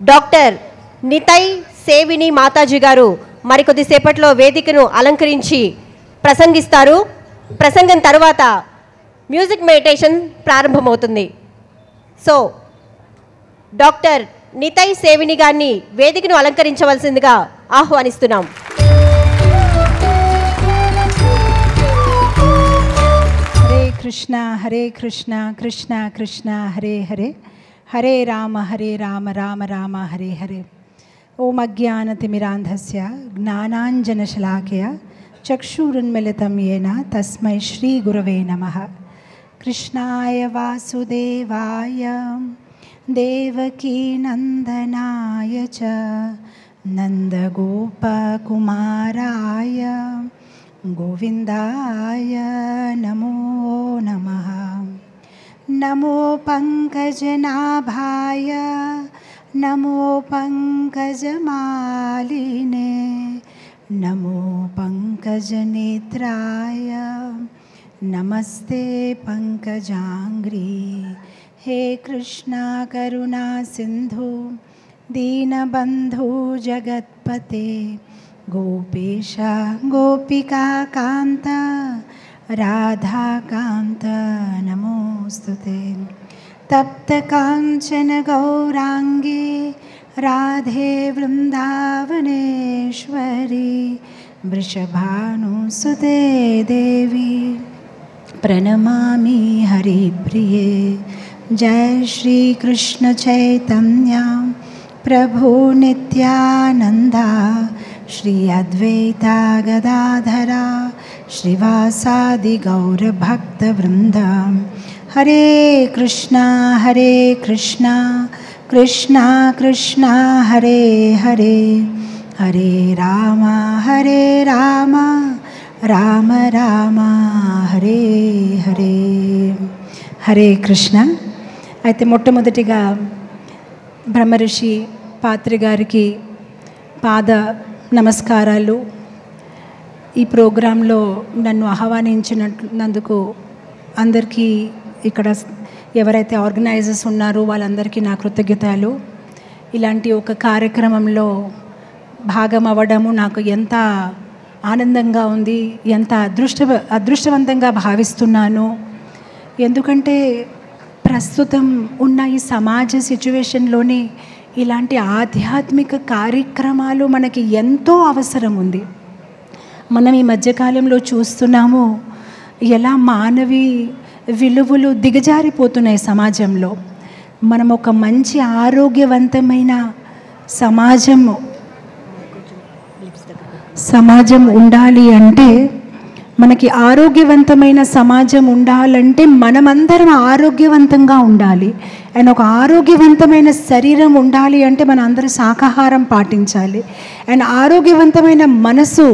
Doctor నితై Sevini Mataji గారు మరికొద్దిసేపట్లో వేదికను అలంకరించి ప్రసంగిస్తారు. ప్రసంగం తర్వాత మ్యూజిక్ మెడిటేషన్ ప్రారంభమవుతుంది. సో డాక్టర్ నితై సేవిని గారిని వేదికను అలంకరించవలసిందిగా ఆహ్వానిస్తున్నాం. హరే కృష్ణ కృష్ణ కృష్ణ హరే హరే హరే రామ రామ రామ హరే హరే. ఓం అజ్ఞానతిమిరాంధస్య జ్ఞానాంజనశలాకయ చక్షురున్మిళితం యేన తస్మై శ్రీ గురవే నమః. కృష్ణాయ వాసుదేవాయ దేవకీ నందనాయ చ నందగోపకుమారాయ గోవిందాయ నమో నమః. నమో పంకజనాభాయ నమో పంకజమాలినే నమో పంకజనేత్రాయ నమస్తే పంకజాంగ్రీ. హే కృష్ణ కరుణా సింధు దీనబంధు జగత్పతే గోపేశ గోపికా కాంత రాధాకాంత నమోస్తుతే. తప్త కాంచన గౌరాంగే రాధే వృందావనేశ్వరి వృషభానుసుతే దేవి ప్రణమామి హరిప్రియే. జయ శ్రీ కృష్ణ చైతన్య ప్రభు నిత్యానంద శ్రీ అద్వైత గదాధర శ్రీవాసాది గౌరభక్త వృంద. హరే కృష్ణ కృష్ణ కృష్ణ హరే హరే హరే రామ రామ రామ హరే హరే. హరే కృష్ణ. అయితే మొట్టమొదటిగా బ్రహ్మర్షి పాత్రి గారికి పాద నమస్కారాలు. ఈ ప్రోగ్రాంలో నన్ను ఆహ్వానించినందుకు అందరికీ, ఇక్కడ ఎవరైతే ఆర్గనైజర్స్ ఉన్నారో వాళ్ళందరికీ నా కృతజ్ఞతలు. ఇలాంటి ఒక కార్యక్రమంలో భాగం అవ్వడము నాకు ఎంత ఆనందంగా ఉంది, ఎంత అదృష్టవంతంగా భావిస్తున్నాను. ఎందుకంటే ప్రస్తుతం ఉన్న ఈ సమాజ సిచ్యువేషన్లోనే ఇలాంటి ఆధ్యాత్మిక కార్యక్రమాలు మనకి ఎంతో అవసరం ఉంది. మనం ఈ మధ్యకాలంలో చూస్తున్నాము ఎలా మానవీ విలువలు దిగజారిపోతున్నాయి సమాజంలో. మనం ఒక మంచి ఆరోగ్యవంతమైన సమాజం ఉండాలి అంటే, మనకి ఆరోగ్యవంతమైన సమాజం ఉండాలంటే మనమందరం ఆరోగ్యవంతంగా ఉండాలి. అండ్ ఒక ఆరోగ్యవంతమైన శరీరం ఉండాలి అంటే మన అందరూ శాకాహారం పాటించాలి. అండ్ ఆరోగ్యవంతమైన మనసు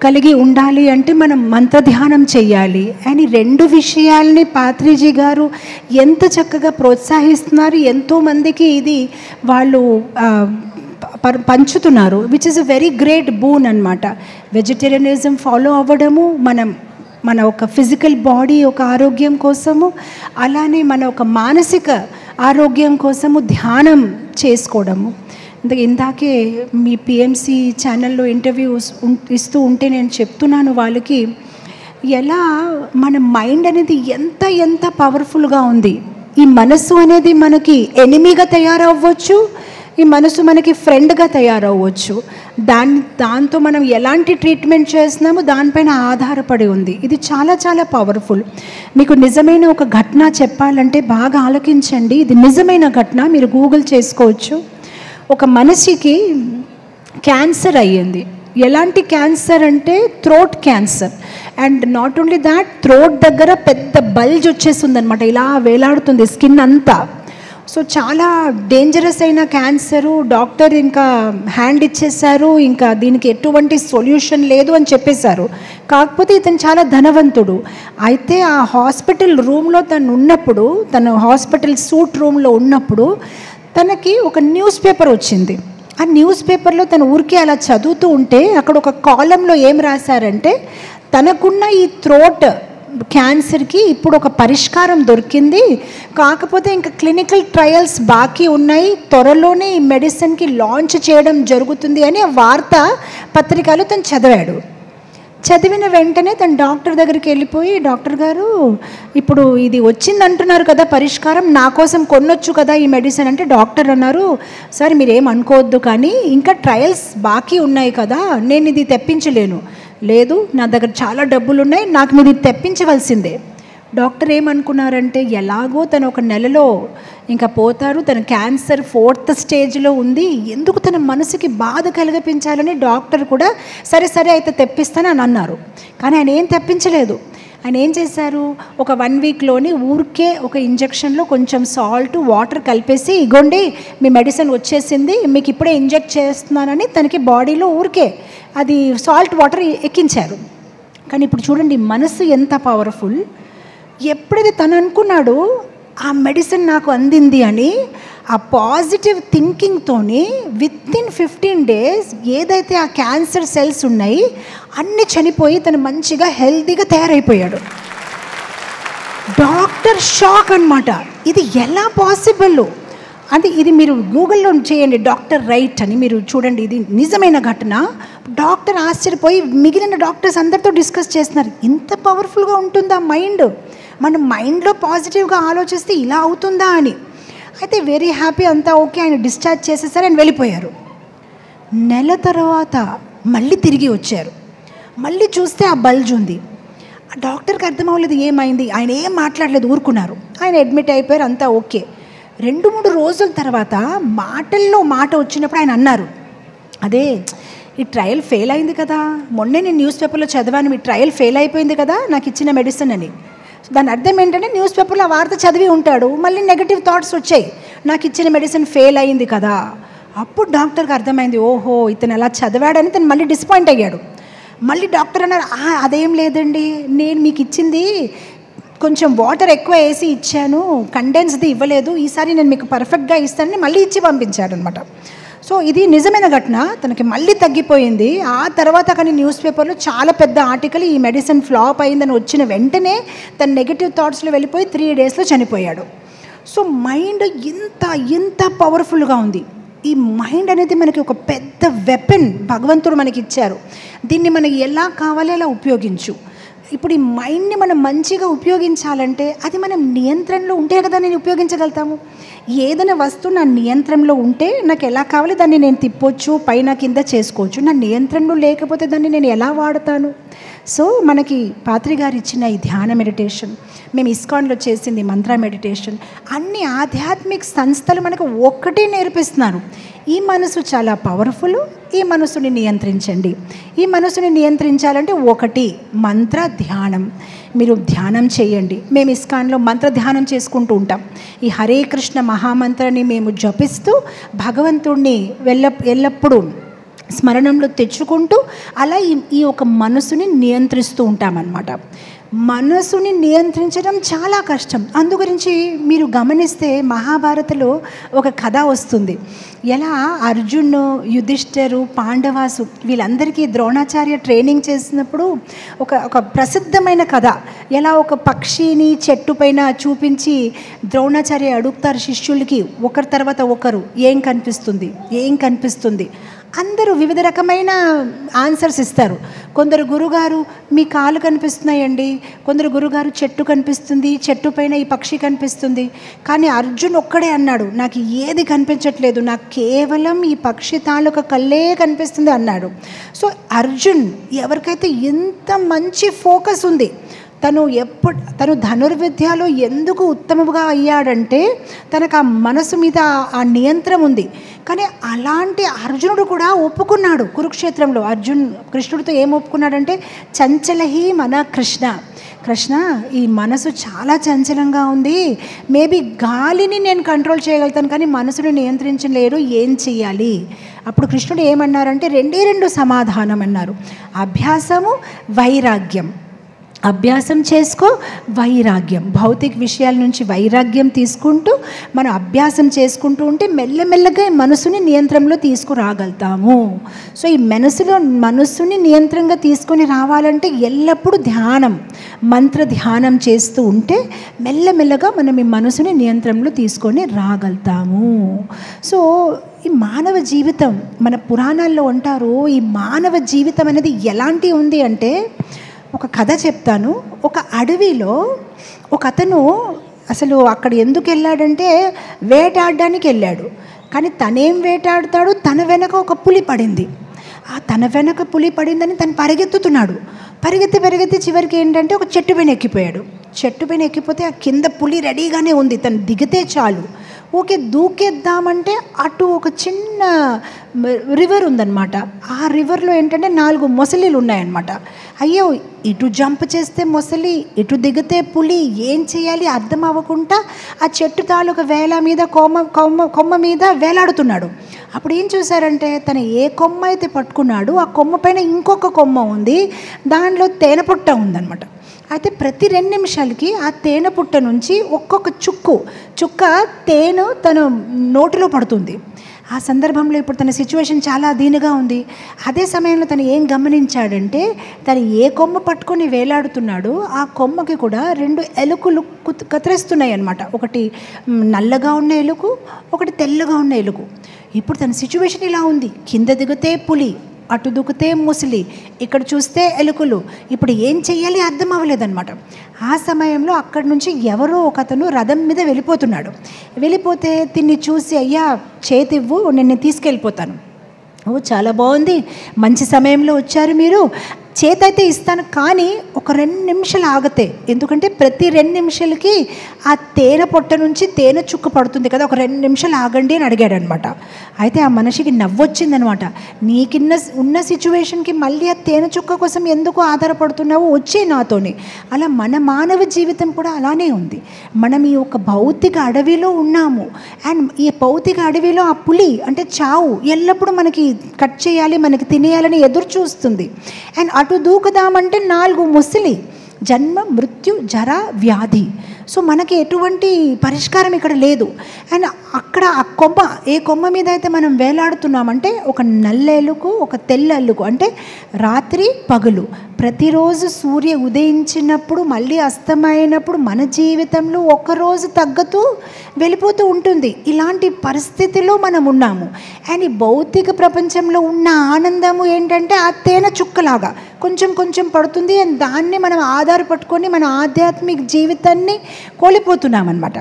కలిగి ఉండాలి అంటే మనం మంత్రధ్యానం చేయాలి. అండ్ ఈ రెండు విషయాల్ని పాత్రిజీ గారు ఎంత చక్కగా ప్రోత్సహిస్తున్నారు. ఎంతోమందికి ఇది వాళ్ళు పంచుతున్నారు, which is a very great boon అన్నమాట. వెజిటేరియనిజం ఫాలో అవ్వడము, మన ఒక ఫిజికల్ బాడీ ఒక ఆరోగ్యం కోసము, అలానే మన ఒక మానసిక ఆరోగ్యం కోసము ధ్యానం చేసుకోవడము. ఇందాకే మీ పిఎంసి ఛానల్లో ఇంటర్వ్యూస్ ఇస్తూ ఉంటే నేను చెప్తున్నాను వాళ్ళకి, ఎలా మన మైండ్ అనేది ఎంత పవర్ఫుల్గా ఉంది. ఈ మనసు అనేది మనకి ఎనిమీగా తయారవ్వచ్చు, ఈ మనసు మనకి ఫ్రెండ్గా తయారవ్వచ్చు. దాంతో మనం ఎలాంటి ట్రీట్మెంట్ చేస్తున్నామో దానిపైన ఆధారపడి ఉంది. ఇది చాలా పవర్ఫుల్. మీకు నిజమైన ఒక ఘటన చెప్పాలంటే బాగా ఆలకించండి. ఇది నిజమైన ఘటన, మీరు గూగుల్ చేసుకోవచ్చు. ఒక మనిషికి క్యాన్సర్ అయ్యింది. ఎలాంటి క్యాన్సర్ అంటే throat cancer. And not only that, throat దగ్గర పెద్ద బల్జ్ వచ్చేస్తుంది అనమాట, ఇలా వేలాడుతుంది స్కిన్ అంతా. సో చాలా డేంజరస్ అయిన క్యాన్సరు. డాక్టర్ ఇంకా హ్యాండ్ ఇచ్చేశారు, ఇంకా దీనికి ఎటువంటి సొల్యూషన్ లేదు అని చెప్పేశారు. కాకపోతే ఇతను చాలా ధనవంతుడు. అయితే ఆ హాస్పిటల్ రూమ్లో తను హాస్పిటల్ సూట్ రూమ్లో ఉన్నప్పుడు తనకి ఒక న్యూస్ పేపర్ వచ్చింది. ఆ న్యూస్ పేపర్లో తను ఊరికే అలా చదువుతూ ఉంటే అక్కడ ఒక కాలంలో ఏం రాశారంటే, తనకున్న ఈ థ్రోట్ క్యాన్సర్కి ఇప్పుడు ఒక పరిష్కారం దొరికింది, కాకపోతే ఇంకా క్లినికల్ ట్రయల్స్ బాకీ ఉన్నాయి, త్వరలోనే ఈ మెడిసిన్కి లాంచ్ చేయడం జరుగుతుంది అని వార్త పత్రికలో తను చదివాడు. చదివిన వెంటనే తను డాక్టర్ దగ్గరికి వెళ్ళిపోయి, డాక్టర్ గారు ఇప్పుడు ఇది వచ్చింది అంటున్నారు కదా పరిష్కారం, నా కోసం కొనొచ్చు కదా ఈ మెడిసిన్ అంటే, డాక్టర్ అన్నారు సార్ మీరేం అనుకోవద్దు కానీ ఇంకా ట్రయల్స్ బాకీ ఉన్నాయి కదా, నేను ఇది తెప్పించలేను. లేదు, నా దగ్గర చాలా డబ్బులు ఉన్నాయి, నాకు మీరు ఇది తెప్పించవలసిందే. డాక్టర్ ఏమనుకున్నారంటే ఎలాగో తను ఒక నెలలో ఇంకా పోతారు, తన క్యాన్సర్ 4th స్టేజ్లో ఉంది, ఎందుకు తన మనసుకి బాధ కలిగించాలని డాక్టర్ కూడా సరే సరే అయితే తెప్పిస్తాను అని అన్నారు. కానీ ఆయన ఏం తెప్పించలేదు. ఆయన ఏం చేశారు, ఒక 1 వీక్లోని ఊరికే ఒక ఇంజెక్షన్లో కొంచెం సాల్ట్ వాటర్ కలిపేసి ఇగోండి మీ మెడిసిన్ వచ్చేసింది, మీకు ఇప్పుడే ఇంజెక్ట్ చేస్తున్నానని తనకి బాడీలో ఊరికే అది సాల్ట్ వాటర్ ఎక్కించారు. కానీ ఇప్పుడు చూడండి మనసు ఎంత పవర్ఫుల్. ఎప్పుడైతే తను అనుకున్నాడో ఆ మెడిసిన్ నాకు అందింది అని, ఆ పాజిటివ్ థింకింగ్తోని వితిన్ 15 days ఏదైతే ఆ క్యాన్సర్ సెల్స్ ఉన్నాయి అన్నీ చనిపోయి తను మంచిగా హెల్తీగా తయారైపోయాడు. డాక్టర్ షాక్ అన్నమాట, ఇది ఎలా పాసిబుల్ అంటే. ఇది మీరు గూగుల్లో చేయండి, డాక్టర్ రైట్ అని మీరు చూడండి, ఇది నిజమైన ఘటన. డాక్టర్ ఆశ్చర్యపోయి మిగిలిన డాక్టర్స్ అందరితో డిస్కస్ చేస్తున్నారు, ఇంత పవర్ఫుల్గా ఉంటుందా మైండ్, మన మైండ్లో పాజిటివ్గా ఆలోచిస్తే ఇలా అవుతుందా అని. అయితే వెరీ హ్యాపీ, అంతా ఓకే, ఆయన డిశ్చార్జ్ చేసేసారు, ఆయన వెళ్ళిపోయారు. నెల తర్వాత మళ్ళీ తిరిగి వచ్చారు. మళ్ళీ చూస్తే ఆ బల్జ్ ఉంది. ఆ డాక్టర్కి అర్థం అవ్వలేదు ఏమైంది, ఆయన ఏం మాట్లాడలేదు, ఊరుకున్నారు. ఆయన అడ్మిట్ అయిపోయారు, అంతా ఓకే. 2-3 రోజుల తర్వాత మాటల్లో మాట వచ్చినప్పుడు ఆయన అన్నారు, అదే ఈ ట్రయల్ ఫెయిల్ అయింది కదా, మొన్నే నేను న్యూస్ పేపర్లో చదివాను, మీ ట్రయల్ ఫెయిల్ అయిపోయింది కదా నాకు ఇచ్చిన మెడిసిన్ అని. దాని అర్థం ఏంటంటే న్యూస్ పేపర్లో ఆ వార్త చదివి ఉంటాడు, మళ్ళీ నెగటివ్ థాట్స్ వచ్చాయి, నాకు ఇచ్చిన మెడిసిన్ ఫెయిల్ అయింది కదా. అప్పుడు డాక్టర్కి అర్థమైంది, ఓహో ఇతను అలా చదివాడని. తను మళ్ళీ డిసప్పాయింట్ అయ్యాడు. మళ్ళీ డాక్టర్ అన్నారు, అదేం లేదండి, నేను మీకు ఇచ్చింది కొంచెం వాటర్ ఎక్కువ వేసి ఇచ్చాను, కండెన్స్ది ఇవ్వలేదు, ఈసారి నేను మీకు పర్ఫెక్ట్గా ఇస్తానని మళ్ళీ ఇచ్చి పంపించాడు అనమాట. సో ఇది నిజమైన ఘటన. తనకి మళ్ళీ తగ్గిపోయింది. ఆ తర్వాత కానీ న్యూస్ పేపర్లో చాలా పెద్ద ఆర్టికల్, ఈ మెడిసిన్ ఫ్లాప్ అయిందని వచ్చిన వెంటనే తన నెగిటివ్ థాట్స్లో వెళ్ళిపోయి 3 daysలో చనిపోయాడు. సో మైండ్ ఎంత పవర్ఫుల్గా ఉంది. ఈ మైండ్ అనేది మనకి ఒక పెద్ద వెపన్ భగవంతుడు మనకి ఇచ్చారు. దీన్ని మనకి ఎలా కావాలో అలా ఉపయోగించు. ఇప్పుడు ఈ మైండ్ని మనం మంచిగా ఉపయోగించాలంటే అది మనం నియంత్రణలో ఉంటే కదా నేను ఉపయోగించగలుగుతాము. ఏదైనా వస్తువు నా నియంత్రణలో ఉంటే నాకు ఎలా కావాలి దాన్ని నేను తిప్పొచ్చు, పైన కింద చేసుకోవచ్చు. నా నియంత్రణలో లేకపోతే దాన్ని నేను ఎలా వాడతాను? సో మనకి పాత్రి గారు ఇచ్చిన ఈ ధ్యాన మెడిటేషన్, మేము ఇస్కాన్లో చేసింది మంత్ర మెడిటేషన్, అన్ని ఆధ్యాత్మిక సంస్థలు మనకు ఒక్కటే నేర్పిస్తున్నారు. ఈ మనసు చాలా పవర్ఫుల్, ఈ మనసుని నియంత్రించండి. ఈ మనసుని నియంత్రించాలంటే ఒకటి మంత్ర ధ్యానం. మీరు ధ్యానం చేయండి. మేము ఇస్కాన్లో మంత్ర ధ్యానం చేసుకుంటూ ఉంటాం. ఈ హరే కృష్ణ మహామంత్రాన్ని మేము జపిస్తూ భగవంతుడిని ఎల్లప్పుడూ స్మరణంలో తెచ్చుకుంటూ అలా ఈ ఒక మనసుని నియంత్రిస్తూ ఉంటామన్నమాట. మనసుని నియంత్రించడం చాలా కష్టం. అందుగురించి మీరు గమనిస్తే మహాభారతంలో ఒక కథ వస్తుంది. ఎలా అర్జున్, యుధిష్ఠిరు, పాండవాసు వీళ్ళందరికీ ద్రోణాచార్య ట్రైనింగ్ చేసినప్పుడు ఒక ప్రసిద్ధమైన కథ. ఎలా ఒక పక్షిని చెట్టు పైన చూపించి ద్రోణాచార్య అడుగుతారు శిష్యులకి, ఒకరి తర్వాత ఒకరు ఏం కనిపిస్తుంది. అందరూ వివిధ రకమైన ఆన్సర్స్ ఇస్తారు. కొందరు గురుగారు మీ కాలు కనిపిస్తున్నాయండి, కొందరు గురుగారు చెట్టు కనిపిస్తుంది, చెట్టు పైన ఈ పక్షి కనిపిస్తుంది. కానీ అర్జున్ ఒక్కడే అన్నాడు, నాకు ఏది కనిపించట్లేదు, నాకు కేవలం ఈ పక్షి తాలూకా కళ్ళే కనిపిస్తుంది అన్నాడు. సో అర్జున్ ఎవరికైతే ఎంత మంచి ఫోకస్ ఉంది, తను ధనుర్విద్యలో ఎందుకు ఉత్తమముగా అయ్యాడంటే తనకు ఆ మనసు మీద ఆ నియంత్రణ ఉంది. కానీ అలాంటి అర్జునుడు కూడా ఒప్పుకున్నాడు కురుక్షేత్రంలో. కృష్ణుడితో ఏం ఒప్పుకున్నాడంటే, చంచలహి మన కృష్ణ ఈ మనసు చాలా చంచలంగా ఉంది, మేబీ గాలిని నేను కంట్రోల్ చేయగలుగుతాను కానీ మనసుని నియంత్రించలేరు, ఏం చెయ్యాలి? అప్పుడు కృష్ణుడు ఏమన్నారంటే 2 సమాధానం అన్నారు, అభ్యాసము, వైరాగ్యం. అభ్యాసం చేసుకో, వైరాగ్యం, భౌతిక విషయాల నుంచి వైరాగ్యం తీసుకుంటూ మనం అభ్యాసం చేసుకుంటూ ఉంటే మెల్లమెల్లగా ఈ మనసుని నియంత్రణలో తీసుకురాగలుగుతాము. సో ఈ మనసుని నియంత్రణగా తీసుకొని రావాలంటే ఎల్లప్పుడూ ధ్యానం, మంత్ర ధ్యానం చేస్తూ ఉంటే మెల్లమెల్లగా మనం ఈ మనసుని నియంత్రణలో తీసుకొని రాగలుగుతాము. సో ఈ మానవ జీవితం, మన పురాణాల్లో అంటారు, ఈ మానవ జీవితం అనేది ఎలాంటి ఉంది అంటే, ఒక కథ చెప్తాను. ఒక అడవిలో ఒక అతను అసలు అక్కడ ఎందుకు వెళ్ళాడంటే వేటాడడానికి వెళ్ళాడు. కానీ తనేం వేటాడుతాడు, తన వెనక ఒక పులి పడింది. ఆ తన వెనక పులి పడిందని తను పరిగెత్తుతున్నాడు. పరిగెత్తి చివరికి ఏంటంటే ఒక చెట్టు పైన ఎక్కిపోయాడు. చెట్టు పైన ఎక్కిపోతే ఆ కింద పులి రెడీగానే ఉంది, తను దిగితే చాలు. ఓకే, దూకేద్దామంటే అటు ఒక చిన్న రివర్ ఉందన్నమాట. ఆ రివర్లో ఏంటంటే 4 మొసలీలు ఉన్నాయన్నమాట. అయ్యో, ఇటు జంప్ చేస్తే మొసలి, ఇటు దిగితే పులి, ఏం చేయాలి అర్థం అవ్వకుండా ఆ చెట్టు తాలూకు వేల మీద కొమ్మ మీద వేలాడుతున్నాడు. అప్పుడు ఏం చూశారంటే, తను ఏ కొమ్మ అయితే పట్టుకున్నాడు ఆ కొమ్మ పైన ఇంకొక కొమ్మ ఉంది, దానిలో తేనె పుట్ట ఉందన్నమాట. అయితే ప్రతి 2 నిమిషాలకి ఆ తేనె పుట్ట నుంచి ఒక్కొక్క చుక్క తేనె తన నోటిలో పడుతుంది. ఆ సందర్భంలో ఇప్పుడు తన సిచ్యువేషన్ చాలా దీనిగా ఉంది. అదే సమయంలో తను ఏం గమనించాడంటే, తను ఏ కొమ్మ పట్టుకొని వేలాడుతున్నాడో ఆ కొమ్మకి కూడా 2 ఎలుకలు కత్తిరిస్తున్నాయి అన్నమాట. ఒకటి నల్లగా ఉన్న ఎలుకు, ఒకటి తెల్లగా ఉన్న ఎలుకు. ఇప్పుడు తన సిచ్యువేషన్ ఇలా ఉంది, కింద దిగితే పులి, అటు దుక్కితే ముసలి, ఇక్కడ చూస్తే ఎలుకలు. ఇప్పుడు ఏం చెయ్యాలి అర్థం అవ్వలేదన్నమాట. ఆ సమయంలో అక్కడి నుంచి ఎవరో ఒక అతను రథం మీద వెళ్ళిపోతున్నాడు. వెళ్ళిపోతే తిన్ని చూసి, అయ్యా చేతివ్వు, నేను తీసుకెళ్ళిపోతాను. ఓ చాలా బాగుంది, మంచి సమయంలో వచ్చారు మీరు, చేతైతే ఇస్తాను, కానీ ఒక 2 నిమిషాలు ఆగితే, ఎందుకంటే ప్రతి 2 నిమిషాలకి ఆ తేనె పొట్ట నుంచి తేనె చుక్క పడుతుంది కదా, ఒక 2 నిమిషాలు ఆగండి అని అడిగాడు అనమాట. అయితే ఆ మనిషికి నవ్వొచ్చిందనమాట. ఉన్న సిచ్యువేషన్కి మళ్ళీ ఆ తేనె చుక్క కోసం ఎందుకు ఆధారపడుతున్నావు, వచ్చే నాతోని. అలా మన మానవ జీవితం కూడా అలానే ఉంది. మనం ఈ ఒక భౌతిక అడవిలో ఉన్నాము. అండ్ ఈ భౌతిక అడవిలో ఆ పులి అంటే చావు ఎల్లప్పుడూ మనకి కట్ చేయాలి, మనకి తినేయాలని ఎదురు చూస్తుంది. అండ్ అటు దూకుదామంటే 4 ముసలి, జన్మ, మృత్యు, జర, వ్యాధి. సో మనకి ఎటువంటి పరిష్కారం ఇక్కడ లేదు. అండ్ అక్కడ ఆ ఏ కొమ్మ మీద అయితే మనం వేలాడుతున్నామంటే ఒక నల్ల ఎలుకు, ఒక తెల్ల ఎలుకు, అంటే రాత్రి పగలు, ప్రతిరోజు సూర్య ఉదయించినప్పుడు మళ్ళీ అస్తమైనప్పుడు మన జీవితంలో ఒక్కరోజు తగ్గుతూ వెళ్ళిపోతూ ఉంటుంది. ఇలాంటి పరిస్థితిలో మనం ఉన్నాము. అండ్ ఈ భౌతిక ప్రపంచంలో ఉన్న ఆనందము ఏంటంటే ఆ తేనె చుక్కలాగా కొంచెం పడుతుంది. అండ్ దాన్ని మనం ఆధారపట్టుకొని మన ఆధ్యాత్మిక జీవితాన్ని కోల్పోతున్నామన్నమాట.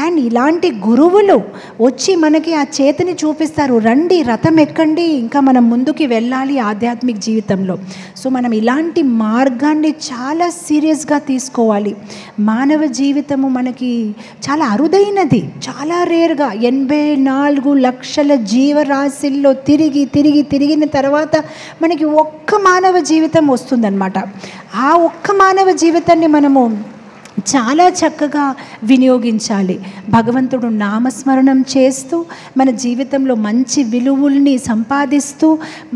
అండ్ ఇలాంటి గురువులు వచ్చి మనకి ఆ చేతిని చూపిస్తారు, రండి రథం ఎక్కండి, ఇంకా మనం ముందుకి వెళ్ళాలి ఆధ్యాత్మిక జీవితంలో. సో మనం ఇలాంటి మార్గాన్ని చాలా సీరియస్గా తీసుకోవాలి. మానవ జీవితము మనకి చాలా అరుదైనది, చాలా రేర్గా 84 లక్షల జీవరాశుల్లో తిరిగిన తర్వాత మనకి ఒక్క మానవ జీవితం వస్తుందన్నమాట. ఆ ఒక్క మానవ జీవితాన్ని మనము చాలా చక్కగా వినియోగించాలి. భగవంతుడు నామస్మరణం చేస్తూ మన జీవితంలో మంచి విలువల్ని సంపాదిస్తూ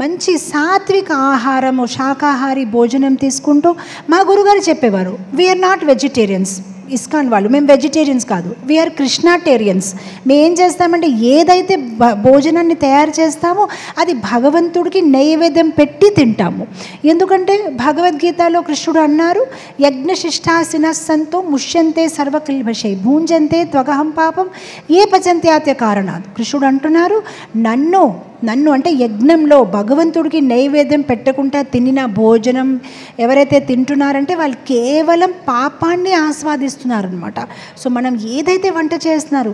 మంచి సాత్విక ఆహారము, శాకాహారి భోజనం తీసుకుంటూ, మా గురుగారు చెప్పేవారు, వీఆర్ నాట్ వెజిటేరియన్స్, ఇస్కాన్ వాళ్ళు, మేము వెజిటేరియన్స్ కాదు, వీఆర్ కృష్ణాటేరియన్స్. మేము ఏం చేస్తామంటే ఏదైతే భోజనాన్ని తయారు చేస్తామో అది భగవంతుడికి నైవేద్యం పెట్టి తింటాము. ఎందుకంటే భగవద్గీతలో కృష్ణుడు అన్నారు, యజ్ఞశిష్టాసిన సంతో ముష్యంతే సర్వకల్భషే భూంజంతే త్వగహం పాపం ఏ పచంత్యాత్య కారణాత్. కృష్ణుడు అంటున్నారు, నన్ను అంటే యజ్ఞంలో భగవంతుడికి నైవేద్యం పెట్టకుండా తినిన భోజనం ఎవరైతే తింటున్నారంటే వాళ్ళు కేవలం పాపాన్ని ఆస్వాదిస్తున్నారనమాట. సో మనం ఏదైతే వంట చేస్తున్నారు,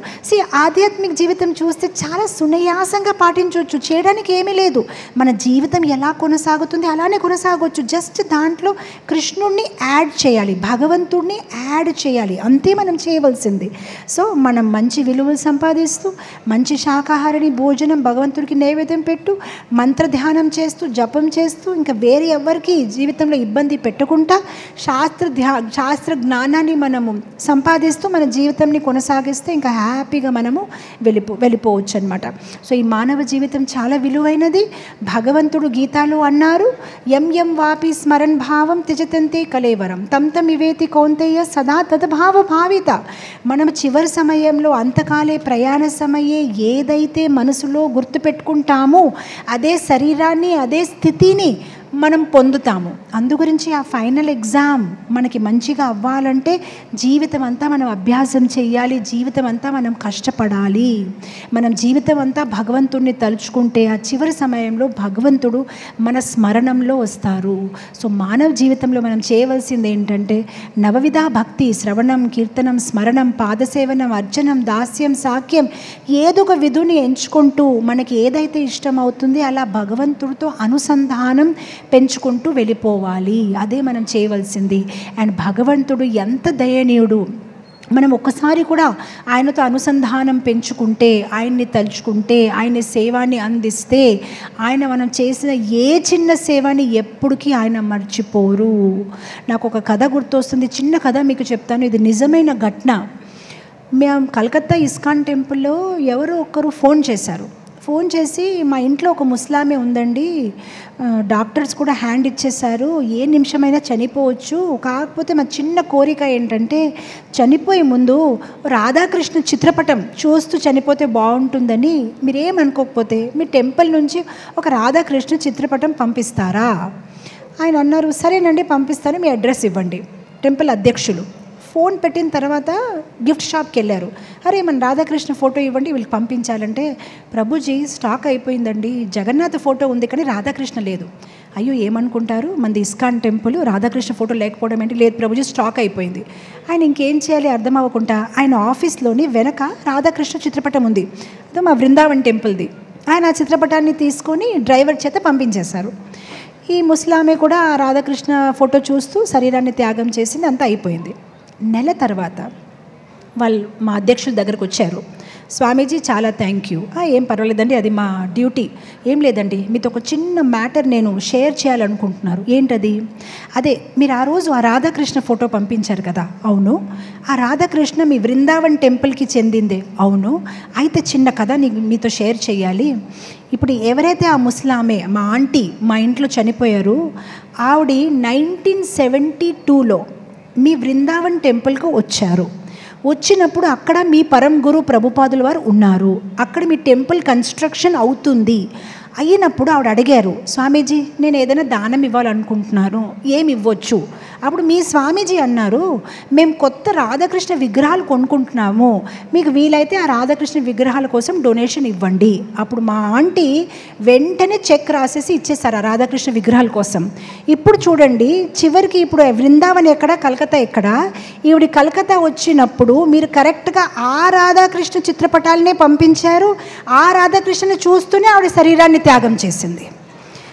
ఆధ్యాత్మిక జీవితం చూస్తే చాలా సునాయాసంగా పాటించవచ్చు, చేయడానికి ఏమీ లేదు. మన జీవితం ఎలా కొనసాగుతుంది అలానే కొనసాగవచ్చు. జస్ట్ దాంట్లో కృష్ణుడిని యాడ్ చేయాలి, భగవంతుడిని యాడ్ చేయాలి, అంతే మనం చేయవలసింది. సో మనం మంచి విలువలు సంపాదిస్తూ మంచి శాకాహారిని భోజనం భగవంతుడికి నైవేద్యం నైవేద్యం పెట్టు, మంత్రధ్యానం చేస్తూ జపం చేస్తూ ఇంకా వేరే ఎవరికి జీవితంలో ఇబ్బంది పెట్టకుండా శాస్త్ర జ్ఞానాన్ని మనము సంపాదిస్తూ మన జీవితాన్ని కొనసాగిస్తే ఇంకా హ్యాపీగా మనము వెళ్ళిపోవచ్చు అనమాట. సో ఈ మానవ జీవితం చాలా విలువైనది. భగవంతుడు గీతాలో అన్నారు, ఎం వాపి స్మరణ్ భావం త్యజతంతే కలేవరం తం ఇవేతి కౌంతేయ సదా తద్భావ భావిత. మనం చివరి సమయంలో అంతకాలే ప్రయాణ సమయే ఏదైతే మనసులో గుర్తుపెట్టుకుంటామో అదే శరీరాన్ని అదే స్థితిని మనం పొందుతాము. అందుగురించి ఆ ఫైనల్ ఎగ్జామ్ మనకి మంచిగా అవ్వాలంటే జీవితం అంతా మనం అభ్యాసం చేయాలి, జీవితం అంతా మనం కష్టపడాలి. మనం జీవితం అంతా భగవంతుడిని తలుచుకుంటే ఆ చివరి సమయంలో భగవంతుడు మన స్మరణంలో వస్తారు. సో మానవ జీవితంలో మనం చేయవలసింది ఏంటంటే నవవిధ భక్తి, శ్రవణం, కీర్తనం, స్మరణం, పాదసేవనం, అర్చనం, దాస్యం, సాఖ్యం, ఏదో ఒక విధుని ఎంచుకుంటూ మనకి ఏదైతే ఇష్టం అవుతుంది అలా భగవంతుడితో అనుసంధానం పెంచుకుంటూ వెళ్ళిపోవాలి. అదే మనం చేయవలసింది. అండ్ భగవంతుడు ఎంత దయనీయుడు. మనం ఒక్కసారి కూడా ఆయనతో అనుసంధానం పెంచుకుంటే, ఆయన్ని తలుచుకుంటే, ఆయన సేవాన్ని అందిస్తే, ఆయన మనం చేసిన ఏ చిన్న సేవని ఎప్పటికీ ఆయన మర్చిపోరు. నాకు ఒక కథ గుర్తొస్తుంది, చిన్న కథ మీకు చెప్తాను. ఇది నిజమైన ఘటన. మేము కలకత్తా ఇస్కాన్ టెంపుల్లో ఎవరో ఒకరు ఫోన్ చేశారు. ఫోన్ చేసి మా ఇంట్లో ఒక ముస్లామే ఉందండి, డాక్టర్స్ కూడా హ్యాండ్ ఇచ్చేశారు, ఏ నిమిషమైనా చనిపోవచ్చు, కాకపోతే మా చిన్న కోరిక ఏంటంటే చనిపోయే ముందు రాధాకృష్ణ చిత్రపటం చూస్తూ చనిపోతే బాగుంటుందని, మీరేమనుకోకపోతే మీ టెంపుల్ నుంచి ఒక రాధాకృష్ణ చిత్రపటం పంపిస్తారా? ఆయన అన్నారు, సరేనండి పంపిస్తాను, మీ అడ్రస్ ఇవ్వండి. టెంపుల్ అధ్యక్షులు ఫోన్ పెట్టిన తర్వాత గిఫ్ట్ షాప్కి వెళ్ళారు. అరే మన రాధాకృష్ణ ఫోటో ఇవ్వండి, వీళ్ళకి పంపించాలంటే, ప్రభుజీ స్టాక్ అయిపోయిందండి, జగన్నాథ్ ఫోటో ఉంది కానీ రాధాకృష్ణ లేదు. అయ్యో ఏమనుకుంటారు, మనది ఇస్కాన్ టెంపుల్, రాధాకృష్ణ ఫోటో లేకపోవడం ఏంటి? లేదు ప్రభుజీ స్టాక్ అయిపోయింది. ఆయన ఇంకేం చేయాలి అర్థం అవ్వకుండా ఆయన ఆఫీస్లోని వెనక రాధాకృష్ణ చిత్రపటం ఉంది, అదే మా బృందావన్ టెంపుల్ది. ఆయన ఆ చిత్రపటాన్ని తీసుకొని డ్రైవర్ చేత పంపించేశారు. ఈ ముస్లామే కూడా ఆ రాధాకృష్ణ ఫోటో చూస్తూ శరీరాన్ని త్యాగం చేసింది, అంతా అయిపోయింది. నెల తర్వాత వాళ్ళు మా అధ్యక్షుల దగ్గరకు వచ్చారు. స్వామీజీ చాలా థ్యాంక్ యూ. ఏం పర్వాలేదండి, అది మా డ్యూటీ. ఏం లేదండి, మీతో ఒక చిన్న మ్యాటర్ నేను షేర్ చేయాలనుకుంటున్నారు. ఏంటది? అదే మీరు ఆ రోజు ఆ రాధాకృష్ణ ఫోటో పంపించారు కదా. అవును. ఆ రాధాకృష్ణ మీ బృందావన్ టెంపుల్కి చెందిందే. అవును. అయితే చిన్న కథ మీతో షేర్ చేయాలి. ఇప్పుడు ఎవరైతే ఆ ముస్లామే మా ఆంటీ మా ఇంట్లో చనిపోయారు, ఆవిడ 1972లో మీ బృందావన్ టెంపుల్కు వచ్చారు. వచ్చినప్పుడు అక్కడ మీ పరం గురు ప్రభుపాదుల వారు ఉన్నారు. అక్కడ మీ టెంపుల్ కన్స్ట్రక్షన్ అవుతుంది. అయినప్పుడు ఆవిడ అడిగారు, స్వామీజీ నేను ఏదైనా దానం ఇవ్వాలనుకుంటున్నాను, ఏమి ఇవ్వచ్చు? అప్పుడు మీ స్వామీజీ అన్నారు, మేము కొత్త రాధాకృష్ణ విగ్రహాలు కొనుక్కుంటున్నాము, మీకు వీలైతే ఆ రాధాకృష్ణ విగ్రహాల కోసం డొనేషన్ ఇవ్వండి. అప్పుడు మా ఆంటీ వెంటనే చెక్ రాసేసి ఇచ్చేసారు ఆ రాధాకృష్ణ విగ్రహాల కోసం. ఇప్పుడు చూడండి, చివరికి ఇప్పుడు బృందావన్ ఎక్కడ, కలకత్తా ఎక్కడ? ఈవిడ కలకత్తా వచ్చినప్పుడు మీరు కరెక్ట్గా ఆ రాధాకృష్ణ చిత్రపటాలనే పంపించారు. ఆ రాధాకృష్ణని చూస్తూనే ఆవిడ శరీరాన్ని త్యాగం చేసింది.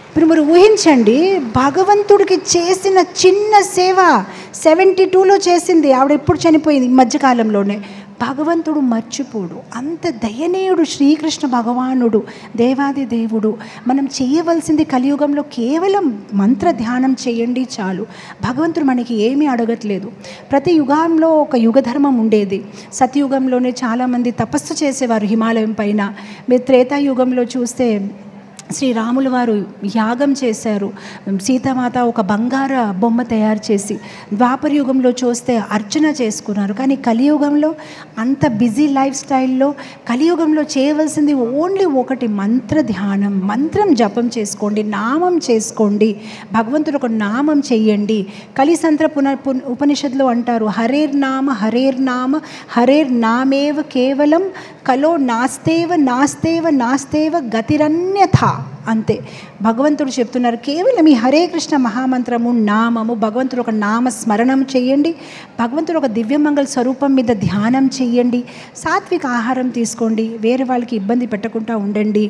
ఇప్పుడు మీరు ఊహించండి, భగవంతుడికి చేసిన చిన్న సేవ 72లో చేసింది ఆవిడ. ఎప్పుడు చనిపోయింది? మధ్యకాలంలోనే. భగవంతుడు మర్చిపోడు. అంత దయనీయుడు శ్రీకృష్ణ భగవానుడు, దేవాది దేవుడు. మనం చేయవలసింది కలియుగంలో కేవలం మంత్ర ధ్యానం చేయండి చాలు. భగవంతుడు మనకి ఏమీ అడగట్లేదు. ప్రతి యుగంలో ఒక యుగధర్మం ఉండేది. సత్యుగంలోనే చాలామంది తపస్సు చేసేవారు హిమాలయం పైన. మీరు త్రేతాయుగంలో చూస్తే శ్రీరాముల వారు యాగం చేశారు, సీతామాత ఒక బంగార బొమ్మ తయారు చేసి. ద్వాపర యుగంలో చూస్తే అర్చన చేసుకున్నారు. కానీ కలియుగంలో అంత బిజీ లైఫ్ స్టైల్లో కలియుగంలో చేయవలసింది ఓన్లీ ఒకటి, మంత్ర ధ్యానం. మంత్రం జపం చేసుకోండి, నామం చేసుకోండి, భగవంతుడు ఒక నామం చెయ్యండి. కలిసంత్ర ఉపనిషత్తులో అంటారు, హరేర్నామ హరేర్నామ హరేర్నామేవ కేవలం కలో నాస్తేవ నాస్తేవ నాస్తేవ గతిరన్యథ. అంతే. భగవంతుడు చెప్తున్నారు కేవలం ఈ హరే కృష్ణ మహామంత్రము, నామము, భగవంతుడు ఒక నామ స్మరణం చేయండి, భగవంతుడు ఒక దివ్యమంగళ స్వరూపం మీద ధ్యానం చేయండి, సాత్విక ఆహారం తీసుకోండి, వేరే వాళ్ళకి ఇబ్బంది పెట్టకుండా ఉండండి,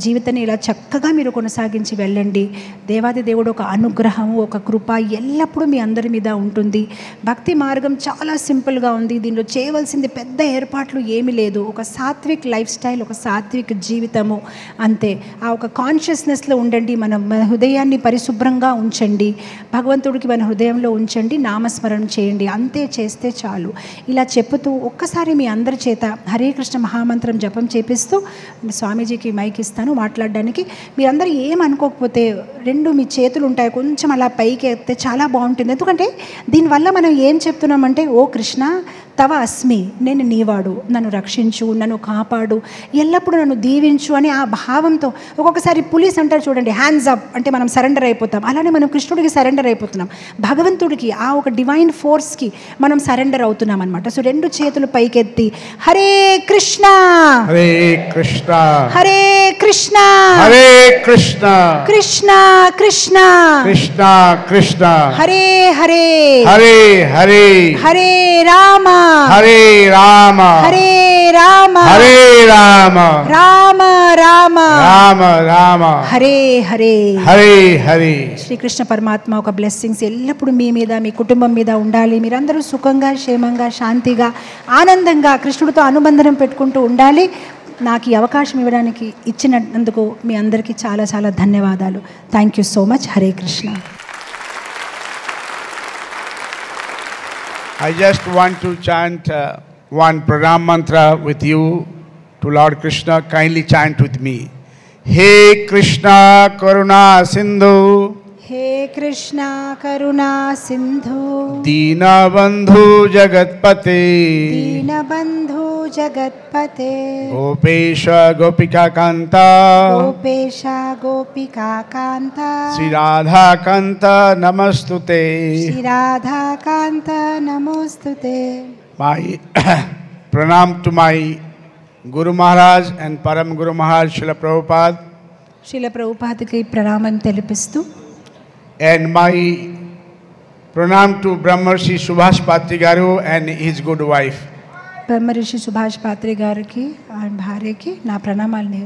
జీవితాన్ని ఇలా చక్కగా మీరు కొనసాగించి వెళ్ళండి. దేవాది దేవుడు ఒక అనుగ్రహము, ఒక కృప ఎల్లప్పుడూ మీ అందరి మీద ఉంటుంది. భక్తి మార్గం చాలా సింపుల్గా ఉంది. దీనిలో చేయవలసింది పెద్ద ఏర్పాట్లు ఏమీ లేదు. ఒక సాత్విక్ లైఫ్ స్టైల్, ఒక సాత్విక జీవితము అంతే. ఆ ఒక కాన్షియస్నెస్లో ఉండండి. మన హృదయాన్ని పరిశుభ్రంగా ఉంచండి, భగవంతుడికి మన హృదయంలో ఉంచండి, నామస్మరణ చేయండి. అంతే చేస్తే చాలు. ఇలా చెప్పుతూ ఒక్కసారి మీ అందరి చేత హరే కృష్ణ మహామంత్రం జపం చేపిస్తూ స్వామీజీకి మైక్ ఇస్తాను మాట్లాడడానికి. మీరందరూ ఏమనుకోకపోతే రెండు మీ చేతులు ఉంటాయి, కొంచెం అలా పైకి ఎత్తే చాలా బాగుంటుంది. ఎందుకంటే దీనివల్ల మనం ఏం చెప్తున్నామంటే, ఓ కృష్ణ తవ అస్మి, నేను నీవాడు, నన్ను రక్షించు, నన్ను కాపాడు, ఎల్లప్పుడూ నన్ను దీవించు అని ఆ భావంతో. ఒక్కొక్కసారి పులిస్ అంటారు చూడండి, హ్యాండ్స్ అప్ అంటే మనం సరెండర్ అయిపోతాం. అలానే మనం కృష్ణుడికి సరెండర్ అయిపోతున్నాం, భగవంతుడికి, ఆ ఒక డివైన్ ఫోర్స్కి మనం సరెండర్ అవుతున్నాం అనమాట. సో రెండు చేతులు పైకెత్తి హరే కృష్ణ హరే కృష్ణ హరే కృష్ణ హరే కృష్ణ కృష్ణ కృష్ణ కృష్ణ కృష్ణ హరే హరే హరే హరే హరే రామ హరే రామ హరే రామ హరే రామ రామ రామ రామ రామ హరే హరే హరే హరే. శ్రీకృష్ణ పరమాత్మ ఒక బ్లెస్సింగ్స్ ఎల్లప్పుడూ మీ మీద, మీ కుటుంబం మీద ఉండాలి. మీరందరూ సుఖంగా, క్షేమంగా, శాంతిగా, ఆనందంగా కృష్ణుడితో అనుబంధనం పెట్టుకుంటూ ఉండాలి. నాకు ఈ అవకాశం ఇవ్వడానికి ఇచ్చినందుకు మీ అందరికీ చాలా చాలా ధన్యవాదాలు. Thank you so much. Hare Krishna. I just want to chant one pranam mantra with you to Lord Krishna. Kindly chant with me. He Krishna Karuna Sindhu, हे कृष्णा करुणा सिंधु, Deena Bandhu Jagatpate, दीनबंधु जगत्पते, Gopesha Gopika Kanta, गोपेशा गोपिका Kanta, Sri Radha Kanta Namastute. Shri Radha Kanta नमोस्तुते. My pranam to my Guru Maharaj and Param Guru Maharaj Srila Prabhupada, Srila ప్రభుపాదకి ప్రణామం తెలిపిస్తూ, and my pranam to Brahmarshi Subhash Patri Garu and his good wife. బ్రహ్మర్షి సుభాష్ పాత్రి గారికి ఆయన భార్యకి నా ప్రణామాలని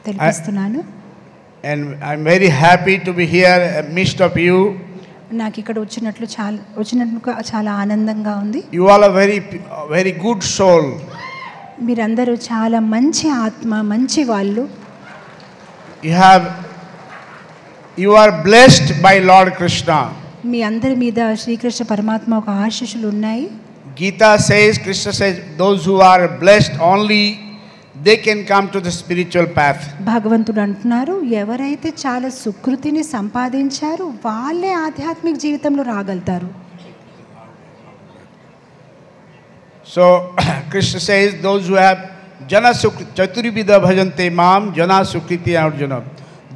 తెలిపిస్తున్నాను. And I'm very happy to be here amidst of you. నాకు ఇక్కడ వచ్చినట్లు చాలా ఆనందంగా ఉంది. You all are very good soul. మీరందరూ చాలా మంచి ఆత్మ, మంచి వాళ్ళు. You are blessed by Lord Krishna. మీ అందరి మీద శ్రీకృష్ణ పరమాత్మ ఒక ఆశీస్సులు ఉన్నాయి. Gita says, Krishna says, those who are blessed only they can come to the spiritual path. భగవంతుడు అంటున్నారు, ఎవరైతే చాలా సుకృతిని సంపాదించారో వాళ్ళే ఆధ్యాత్మిక జీవితంలో రాగలుగుతారు. So Krishna says, those who have jana chaturvidha bhajante mam jana sukriti arjuna.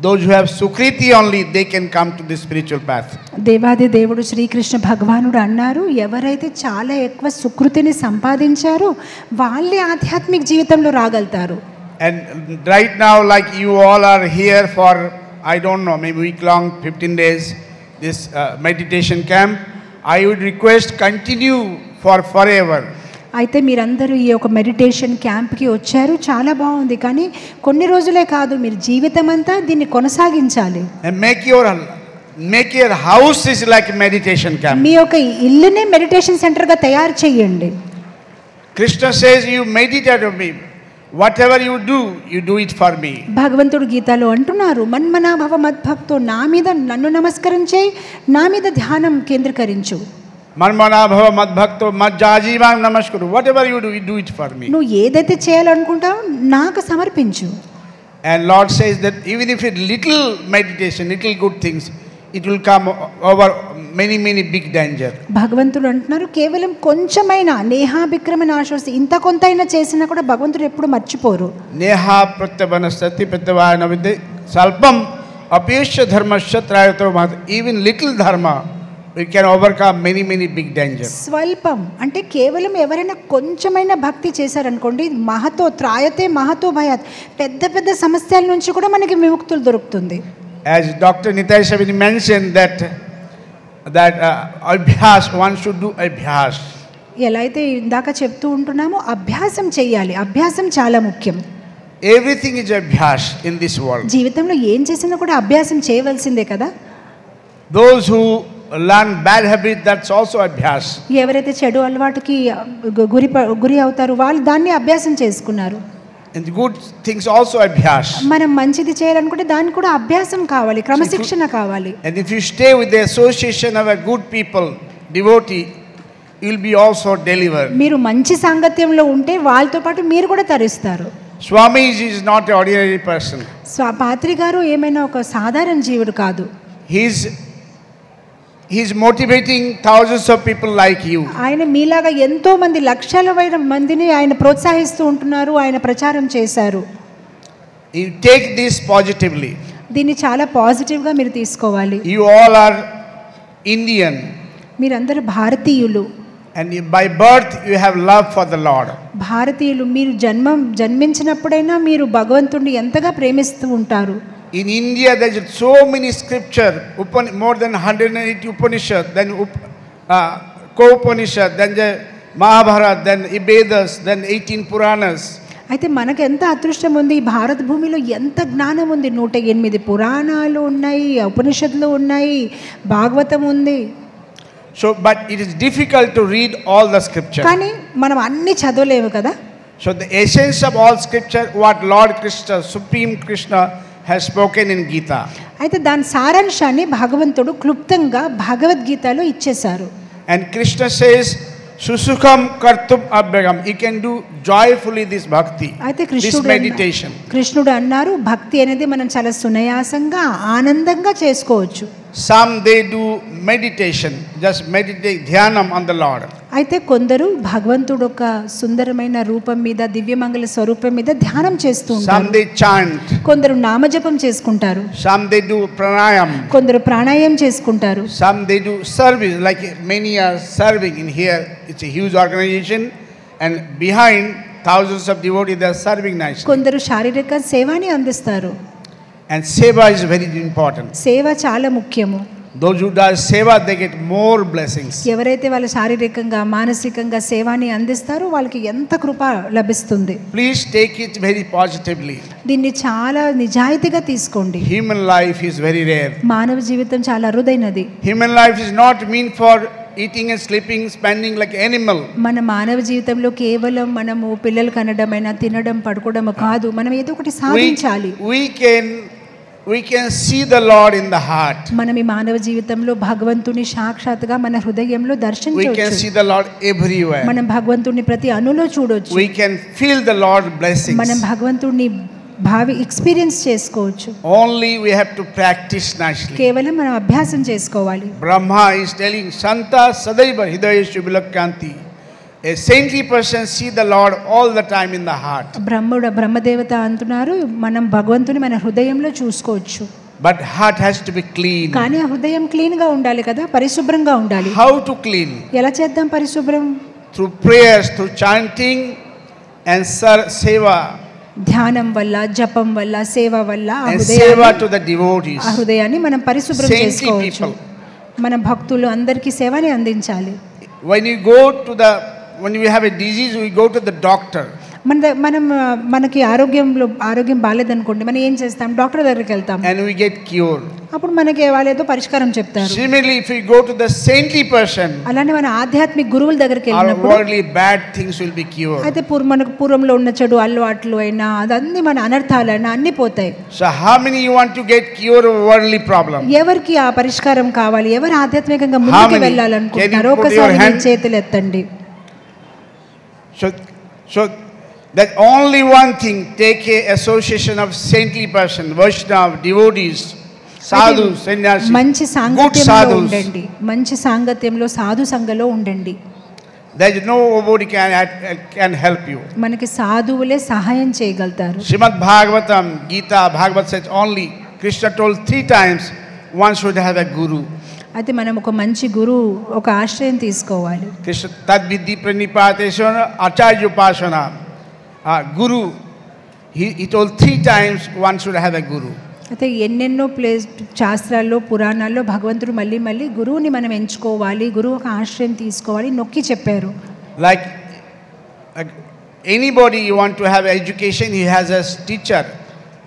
Those who have sukriti only they can come to the spiritual path. దేవాది దేవుడు శ్రీకృష్ణ భగవానుడు అన్నారు, ఎవరైతే చాలా ఎక్కువ సుకృతిని సంపాదించారో వాళ్ళే ఆధ్యాత్మిక జీవితంలో రాగలుగుతారు. And right now, like you all are here for, I don't know, maybe week long, 15 days, this meditation camp, I would request continue for forever. అయితే మీరందరూ ఈ ఒక మెడిటేషన్ క్యాంప్కి వచ్చారు, చాలా బాగుంది. కానీ కొన్ని రోజులే కాదు, మీరు జీవితం అంతా దీన్ని కొనసాగించాలి. And make your house is like a meditation camp. మీ యొక్క ఇల్లునే మెడిటేషన్ సెంటర్గా తయారు చేయండి. Krishna says, you meditate on me. Whatever you do it for me. భగవంతుడు గీతాలో అంటున్నారు, మన్మనాభవ మద్భక్తో, నా మీద నన్ను నమస్కరించే, నా మీద ధ్యానం కేంద్రీకరించు. Manmana bhava madbhakto majjajivang namaskuru. Whatever you do it for me. నువ్వు ఏదైతే చేయాలనుకుంటావో నాకు సమర్పించు. And Lord says that even if it's little meditation, little good things, it will come over many big danger. భగవంతుడు అంటున్నారు, కేవలం కొంచెమైనా నేహాభిక్రమ నాశోసి, ఇంత కొంతైనా చేసినా కూడా భగవంతుడు ఎప్పుడు మర్చిపోరు. Neha pratyabhanasati pratyavaya vidde salpam apyesha dharmasya trayato mahat. Even little dharma we can overcome many big dangers. స్వల్పం అంటే కేవలం ఎవరైనా కొంచెమైనా భక్తి చేశారనుకోండి, మహతో త్రాయతే మహతో భయాత్, పెద్ద పెద్ద సమస్యల నుంచి కూడా మనకి విముక్తులు దొరుకుతుంది. As Dr. Nitai Sevini mentioned that abhyas, one should do abhyas. ఎలా అయితే ఇందాక చెప్తూ ఉంటున్నామో అభ్యాసం చేయాలి. అభ్యాసం చాలా ముఖ్యం. Everything is abhyas in this world. జీవితంలో ఏం చేసినా కూడా అభ్యాసం చేయవలసిందే కదా. Those who learn bad habit, that's also abhyas. ఎవరైతే చెడు అలవాటుకి గురి అవుతారో వాళ్ళు దాన్ని అభ్యాసం చేసుకున్నారు. And good things also abhyas. మనం మంచిది చేయాలనుకుంటే దానికి కూడా అభ్యాసం కావాలి, క్రమశిక్షణ కావాలి. And if you stay with the association of a good people, devotee, you will be also delivered. మీరు మంచి సాంగత్యంలో ఉంటే వాళ్ళతో పాటు మీరు కూడా తరిస్తారు. Swamiji is not an ordinary person. Patri గారు ఏమైనా ఒక సాధారణ జీవుడు కాదు. He's motivating thousands of people like you. ఆయన మీలాగా ఎంతో మంది లక్షల మందిని ఆయన ప్రోత్సహిస్తూ ఉంటున్నారు, ఆయన ప్రచారం చేశారు. You take this positively. దీన్ని చాలా పాజిటివ్గా మీరు తీసుకోవాలి. You all are Indian. మీరందరూ భారతీయులు. And by birth you have love for the Lord. భారతీయులు. మీరు జన్మించినప్పుడైనా మీరు భగవంతుడిని ఎంతగా ప్రేమిస్తూ ఉంటారు. In India there is so many scripture, more than 180 Upanishad, then Co-Upanishad, then the Mahabharata, then Vedas, then 18 Puranas. అయితే మనకు ఎంత అదృష్టం ఉంది, భారత భూమిలో ఎంత జ్ఞానం ఉంది. 108 పురాణాలు ఉన్నాయి, ఉపనిషత్తులు ఉన్నాయి, భాగవతం ఉంది. So but it is difficult to read all the scripture. కానీ మనం అన్ని చదవలేము కదా. So the essence of all scripture, what Lord Krishna, Supreme Krishna has spoken in Gita. అయితే దాని సారాంశాన్ని భగవంతుడు క్లుప్తంగా భగవద్గీతలో ఇచ్చేశారు. And Krishna says susukham kartum abhyagam, you can do joyfully this bhakti, అయితే this meditation. కృష్ణుడు అన్నారు భక్తి అనేది మనం చాలా సునాయాసంగా ఆనందంగా చేసుకోవచ్చు. Some they do meditation, just meditate, dhyanam on the Lord. అయితే కొందరు భగవంతుడు ఒక సుందరమైన రూపం మీద, దివ్యమంగళ స్వరూపం మీద ధ్యానం చేస్తూ ఉంటారు. Some they chant. కొందరు నామజపం చేసుకుంటారు. Some they do pranayam. కొందరు ప్రాణాయామం చేసుకుంటారు. Some they do service, like many are serving in here. It's a huge organization, and behind thousands of devotees they are serving nicely. కొందరు శారీరక సేవని అందిస్తారు. And seva is very important. సేవ చాలా ముఖ్యము. Those who do seva, they get more blessings. ఎవరైతే వాళ్ళ శారీరకంగా మానసికంగా సేవని అందిస్తారో వాళ్ళకి ఎంత కృప లభిస్తుంది. Please take it very positively. దీన్ని చాలా నిజాయితీగా తీసుకోండి. Human life is very rare. మానవ జీవితం చాలా అరుదైనది. Human life is not meant for eating and sleeping, spending like animal. మన మానవ జీవితంలో కేవలం మనము పిల్లలు కనడమైనా తినడం పడుకోవడం కాదు. మనం ఏదో ఒకటి సాధించాలి. We can see the Lord in the heart. మనం ఈ మానవ జీవితంలో భగవంతుని సాక్షాత్తుగా మన హృదయంలో దర్శించవచ్చు. We can see the Lord everywhere. మనం భగవంతుని ప్రతి అణులో చూడొచ్చు. We can feel the Lord blessings. మనం భగవంతుని ఎక్స్పీరియన్స్ చేసుకోవచ్చు. Only we have to practice nicely. కేవలం మనం అభ్యాసం చేసుకోవాలి. Brahma is telling Santa Sadaiva Hidayeshu Bilakkanti. A saintly person see the Lord all the time in the heart. బ్రహ్మదేవత అంటున్నారు మనం భగవంతుని మన హృదయంలో చూసుకోవచ్చు. But heart has to be clean. కానీ ఆ హృదయం క్లీన్ గా ఉండాలి కదా, పరిశుభ్రంగా ఉండాలి. How to clean? ఎలా చేద్దాం పరిశుభ్రం? Through prayers, through chanting and seva. ధ్యానం వల్ల, జపం వల్ల, సేవ వల్ల ఆ హృదయాన్ని మనం పరిశుభ్రం చేసుకోవచ్చు. మన భక్తులు అందరికీ సేవని అందించాలి. When you have a disease, we go to the doctor. మనకి ఆరోగ్యం బాలేదనుకోండి, మనం ఏం చేస్తాం? డాక్టర్ దగ్గరికి వెళ్తాం. And we get cured. అప్పుడు మనకి వాళ్ళేదో పరిష్కారం చెప్తారు. Similarly, if we go to the saintly person, అలానే మన ఆధ్యాత్మిక గురువుల దగ్గరికి వెళ్ళినప్పుడు our worldly bad things will be cured. అయితే మనకు పూర్వంలో ఉన్న చెడు అలవాట్లు అయినా అదన్నీ మన అనర్థాలైనా అన్ని పోతాయి. So how many you want to get cured of worldly problem? ఎవరికి ఆ పరిష్కారం కావాలి? ఎవరు ఆధ్యాత్మికంగా ముందుకు వెళ్ళాలనుకుంటున్నారో ఒకసారి మీ చేతులు ఎత్తండి. So that only one thing, take a association of saintly person, Vaishnava, devotees, sadhu, sannyasi, మంచి సాంగత్యంలో ఉండండి. మంచి సాంగత్యంలో సాధు సంఘంలో ఉండండి. There is nobody can help you. మనకి సాధువులే సహాయం చేయగలుగుతారు. Srimad Bhagavatam, Gita, Bhagavad says only Krishna told 3 times one should have a guru. అయితే మనం ఒక మంచి గురువు ఒక ఆశ్రయం తీసుకోవాలి. Krishna tad vidhi pranipateshana acharya upasana. Guru, he told 3 times one should have a guru. అయితే ఎన్నెన్నో శాస్త్రాల్లో పురాణాల్లో భగవంతుడు మళ్ళీ మళ్ళీ గురువుని మనం ఎంచుకోవాలి, గురువు ఒక ఆశ్రయం తీసుకోవాలి నొక్కి చెప్పారు. Like anybody you want to have education, he has a teacher.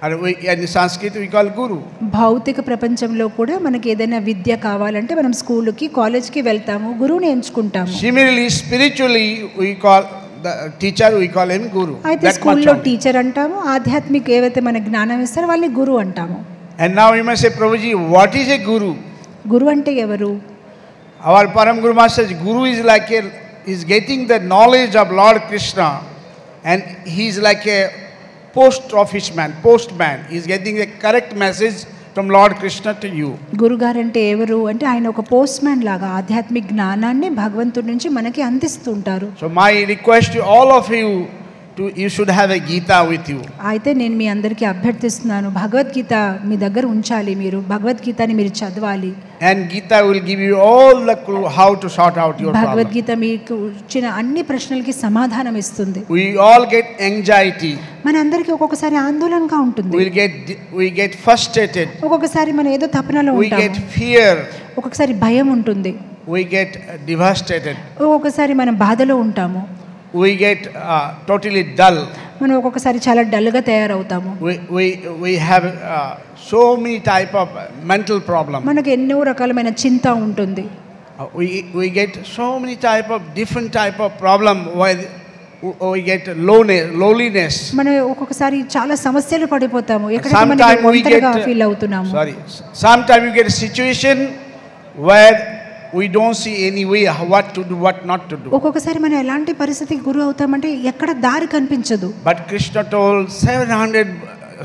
And in Sanskrit we call guru. భౌతిక ప్రపంచంలో కూడా మనకి ఏదైనా విద్య కావాలంటే మనం స్కూల్కి కాలేజ్కి వెళ్తాము, గురువుని ఎంచుకుంటాము. Similarly, spiritually we call the teacher, we call him guru. అయితే స్కూల్లో టీచర్ అంటాము, ఆధ్యాత్మిక ఏవైతే మన జ్ఞానం ఇస్తారో వాళ్ళని గురువు అంటాము. And now you must say, Prabhuji, what is a guru? గురువు అంటే ఎవరు? Our Param Guru Master says, Guru is like is getting the knowledge of Lord Krishna, and he is like a postman. He is getting the correct message from Lord Krishna to you. గురుగారు అంటే ఎవరు అంటే ఆయన ఒక post man లాగా ఆధ్యాత్మిక జ్ఞానాన్ని భగవంతుడి నుంచి మనకి అందిస్తుంటారు. So my request to all of you, you should have a Gita with you. అయితే నేను మీ అందరికీ అభ్యర్థిస్తున్నాను, భగవద్గీత మీ దగ్గర ఉంచాలి, మీరు భగవద్గీతని మీరు చదవాలి. And Gita will give you all the clue how to sort out your problem. Bhagavad Gita మీకు వచ్చిన అన్ని ప్రశ్నలకి సమాధానం ఇస్తుంది. We all get anxiety. మన అందరికీ ఒక్కొక్కసారి ఆందోళనగా ఉంటుంది. We get frustrated. ఒక్కొక్కసారి మనం ఏదో తపనలో ఉంటాము. We get fear. ఒక్కొక్కసారి భయం ఉంటుంది. We get devastated. ఒక్కొక్కసారి మనం బాధలో ఉంటాము. We get totally dull. మనం ఒక్కొక్కసారి చాలా డల్గా తయారవుతాము. We have so many type of mental problem. మనకు ఎన్నో రకాలమైన చింత ఉంటుంది. We get so many type of different type of problem while we get loneliness. మనం ఒక్కొక్కసారి చాలా సమస్యలు పడిపోతాము, ఎక్కడైతే మనం ఒంటరిగా ఫీల్ అవుతున్నాము. Sometimes you get a situation where we don't see any way what to do, what not to do. ఒక్కొక్కసారి మనం ఎలాంటి పరిస్థితికి గురి అవుతామంటే ఎక్కడ దారి కనిపించదు. But Krishna told 700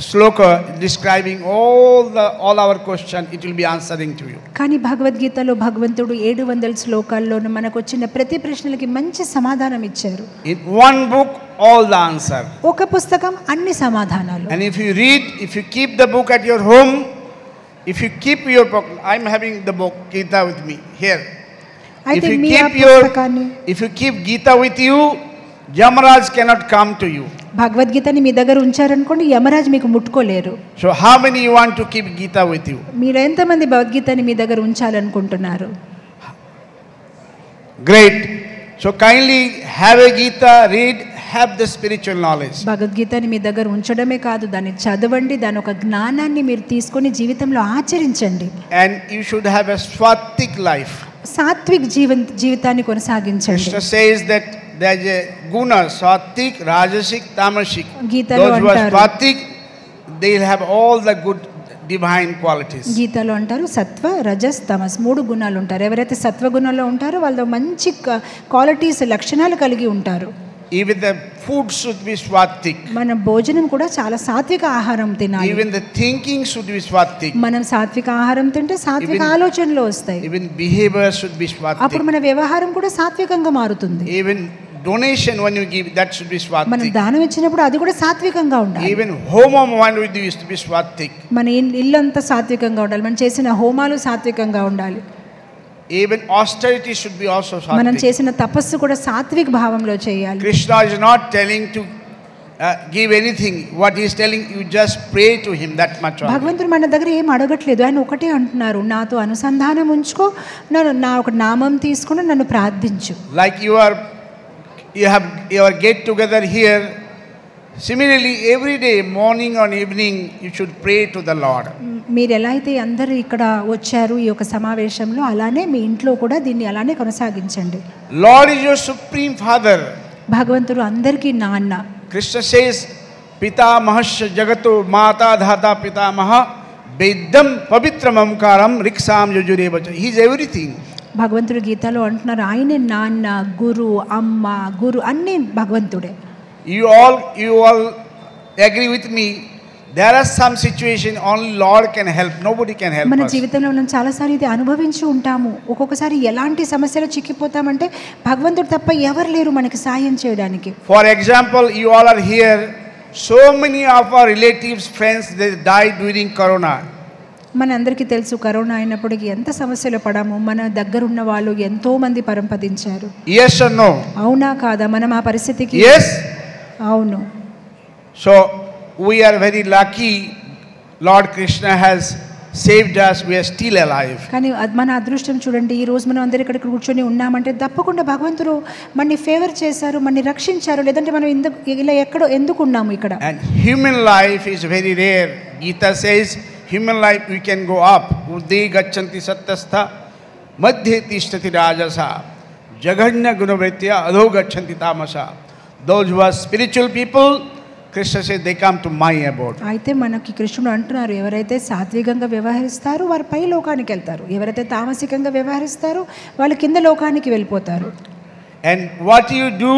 sloka describing all our question, it will be answering to you. కానీ భగవద్గీతలో భగవంతుడు 700 శ్లోకాల్లోనూ మనకు వచ్చిన ప్రతి ప్రశ్నలకి మంచి సమాధానం ఇచ్చారు. In one book all the answer. ఒక పుస్తకం అన్ని సమాధానాలు. And if you keep the book at your home, if you keep your book, I'm having the book Gita with me here. If you keep Gita with you, Yamaraj cannot come to you. భగవద్గీతని మీ దగ్గర ఉంచారనుకోండి, యమరాజ్ మీకు ముట్టుకోలేరు. So how many you want to keep Gita with you? మీరు ఎంతమంది భగవద్గీతని మీ దగ్గర ఉంచాలనుకుంటున్నారు? Great. So kindly have a Gita, read, have the spiritual knowledge. భగవద్గీతని మీ దగ్గర ఉంచడమే కాదు, దాన్ని చదవండి, దాని ఒక జ్ఞానాన్ని మీరు తీసుకొని జీవితంలో ఆచరించండి. And you should have a swatik life. Satvik జీవితాన్ని కొనసాగించండి. Krishna says that there is a guna, sattvic, rajasic, tamasic. Those who are sattvic, they will have all the good divine qualities. గీతలో అంటారు సత్వ రజస్ తమస్ 3 గుణాలు ఉంటారు. ఎవరైతే సత్వ గుణంలో ఉంటారో వాళ్ళు మంచి క్వాలిటీస్ లక్షణాలు కలిగి ఉంటారు. Even the food should be swatik. మన భోజనం కూడా చాలా సాత్విక ఆహారం తినాలి. Even the thinking should be swatik. మనం సాత్విక ఆహారం తింటే సాత్విక ఆలోచనలు వస్తాయి. Even behavior should be swatik. అప్పుడు మన వ్యవహారం కూడా సాత్వికంగా మారుతుంది. Even donation when you give, that should be swatik. మనం దానం ఇచ్చినప్పుడు అది కూడా సాత్వికంగా ఉండాలి. Even homam when we do is to be swatik. మన ఇల్లంతా సాత్వికంగా ఉండాలి. మనం చేసిన హోమాలు సాత్వికంగా ఉండాలి. Even austerity should be also sattvic. మనం చేసిన తపస్సు కూడా సాత్విక భావంలో చేయాలి. Krishna is not telling to give anything. What he is telling, you just pray to him, that much. భగవంతుడు మన దగ్గర ఏం అడగట్లేదు, ఆయన ఒకటే అంటున్నారు, నాతో అనుసంధానం ఉంచుకో, నా ఒక నామం తీసుకొని నన్ను ప్రార్థించు. Like you have your get together here. Similarly, every day, morning or evening, you should pray to the Lord. మీరు ఎలా అయితే అందరూ ఇక్కడ వచ్చారు ఈ యొక్క సమావేశంలో, అలానే మీ ఇంట్లో కూడా దీన్ని అలానే కొనసాగించండి. Lord is your supreme father. భగవంతుడు అందరికీ నాన్న. Krishna says, Pitamahasya jagato mata dhata pitamaha veddam pavitram amkaram riksam yajureva. He is everything. భగవంతుడు గీతలో అంటున్నారు, ఆయనే నాన్న, గురు, అమ్మ, గురు అన్నీ భగవంతుడే. You all agree with me. There are some situation only Lord can help. Nobody can help us. మన జీవితంలో మనం చాలాసార్లు ఇది అనుభవించి ఉంటాము. ఒక్కొక్కసారి ఎలాంటి సమస్యలు చిక్కిపోతామంటే భగవంతుడు తప్ప ఎవరు లేరు మనకి సాయం చేయడానికి. For example, you all are here. So many of our relatives, friends, they died during Corona. మనందరికీ తెలుసు కరోనా అయినప్పటికీ ఎంత సమస్యలు పడాము. మన దగ్గరున్న వాళ్ళు ఎంతోమంది పరంపదించారు. Yes or no? అవునా కాదా? మనం ఆ పరిస్థితికి Yes. అవును. So we are very lucky. Lord Krishna has saved us. We are still alive. కానీ మన అదృష్టం చూడండి, ఈ రోజు మనం అందరు ఇక్కడ కూర్చొని ఉన్నామంటే తప్పకుండా భగవంతుడు మనని ఫేవర్ చేశారు, మనని రక్షించారు. లేదంటే మనం ఇలా ఎక్కడో ఎందుకు ఉన్నాము ఇక్కడ? And human life is very rare. Gita says human life we can go up. Uddhi gacchanti sattastha madhye tishtati rajasa jaganya gunavritya adho gacchanti tamasa. Those who are spiritual people, Krishna says they come to my abode. అయితే మనకి కృష్ణుడు అంటున్నారు, ఎవరైతే సాత్వికంగా వ్యవహరిస్తారో వారు పై లోకానికి వెళ్తారు, ఎవరైతే తామసికంగా వ్యవహరిస్తారో వాళ్ళు కింద లోకానికి వెళ్ళిపోతారు. And what you do,